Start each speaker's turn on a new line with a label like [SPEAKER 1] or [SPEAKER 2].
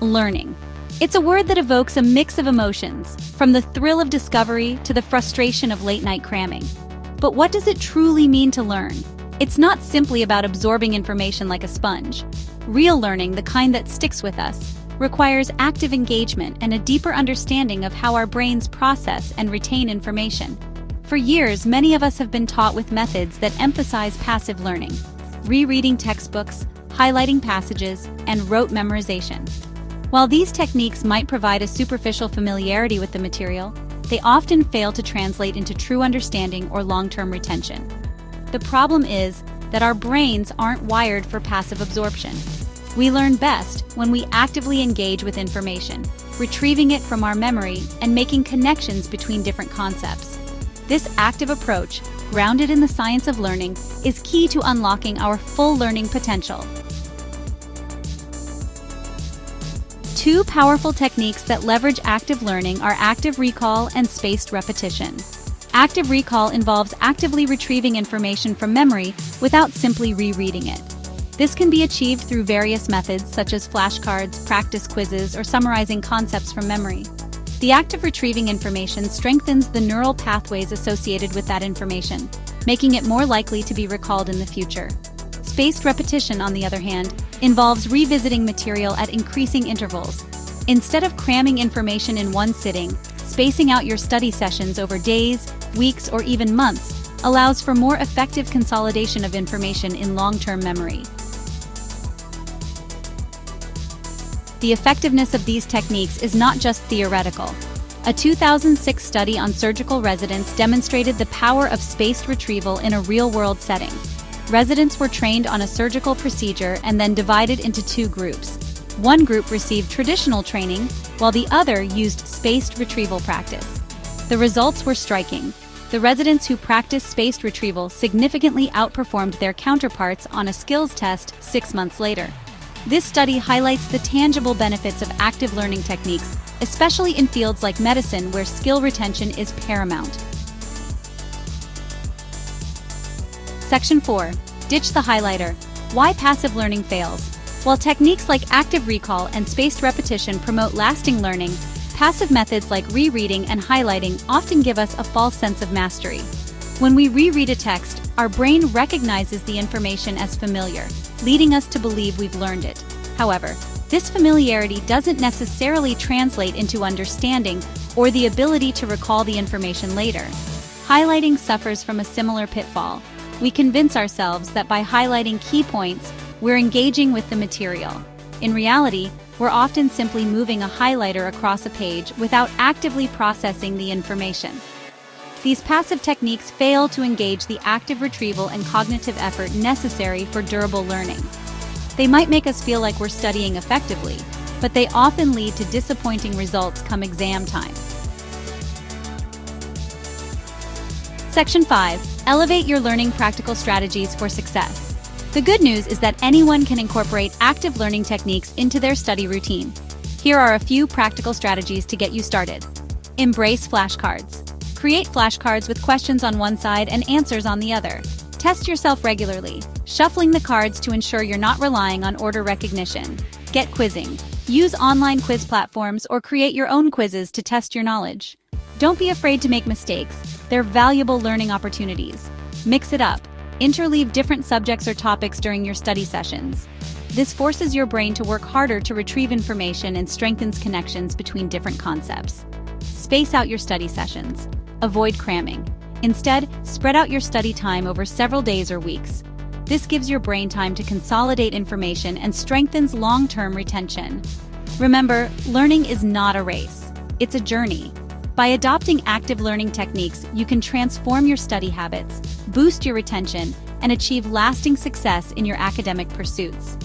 [SPEAKER 1] Learning. It's a word that evokes a mix of emotions, from the thrill of discovery to the frustration of late-night cramming. But what does it truly mean to learn? It's not simply about absorbing information like a sponge. Real learning, the kind that sticks with us, requires active engagement and a deeper understanding of how our brains process and retain information. For years, many of us have been taught with methods that emphasize passive learning, rereading textbooks, highlighting passages, and rote memorization. While these techniques might provide a superficial familiarity with the material, they often fail to translate into true understanding or long-term retention. The problem is that our brains aren't wired for passive absorption. We learn best when we actively engage with information, retrieving it from our memory and making connections between different concepts. This active approach, grounded in the science of learning, is key to unlocking our full learning potential. Two powerful techniques that leverage active learning are active recall and spaced repetition. Active recall involves actively retrieving information from memory without simply rereading it. This can be achieved through various methods such as flashcards, practice quizzes, or summarizing concepts from memory. The act of retrieving information strengthens the neural pathways associated with that information, making it more likely to be recalled in the future. Spaced repetition, on the other hand, involves revisiting material at increasing intervals. Instead of cramming information in one sitting, spacing out your study sessions over days, weeks, or even months allows for more effective consolidation of information in long-term memory. The effectiveness of these techniques is not just theoretical. A 2006 study on surgical residents demonstrated the power of spaced retrieval in a real-world setting. Residents were trained on a surgical procedure and then divided into two groups. One group received traditional training, while the other used spaced retrieval practice. The results were striking. The residents who practiced spaced retrieval significantly outperformed their counterparts on a skills test 6 months later. This study highlights the tangible benefits of active learning techniques, especially in fields like medicine where skill retention is paramount. Section 4. Ditch the highlighter. Why passive learning fails. While techniques like active recall and spaced repetition promote lasting learning, passive methods like rereading and highlighting often give us a false sense of mastery. When we reread a text, our brain recognizes the information as familiar, leading us to believe we've learned it. However, this familiarity doesn't necessarily translate into understanding or the ability to recall the information later. Highlighting suffers from a similar pitfall. We convince ourselves that by highlighting key points, we're engaging with the material. In reality, we're often simply moving a highlighter across a page without actively processing the information. These passive techniques fail to engage the active retrieval and cognitive effort necessary for durable learning. They might make us feel like we're studying effectively, but they often lead to disappointing results come exam time. Section 5. Elevate your learning practical strategies for success. The good news is that anyone can incorporate active learning techniques into their study routine. Here are a few practical strategies to get you started. Embrace flashcards. Create flashcards with questions on one side and answers on the other. Test yourself regularly, shuffling the cards to ensure you're not relying on order recognition. Get quizzing. Use online quiz platforms or create your own quizzes to test your knowledge. Don't be afraid to make mistakes. They're valuable learning opportunities. Mix it up. Interleave different subjects or topics during your study sessions. This forces your brain to work harder to retrieve information and strengthens connections between different concepts. Space out your study sessions. Avoid cramming. Instead, spread out your study time over several days or weeks. This gives your brain time to consolidate information and strengthens long-term retention. Remember, learning is not a race. It's a journey. By adopting active learning techniques, you can transform your study habits, boost your retention, and achieve lasting success in your academic pursuits.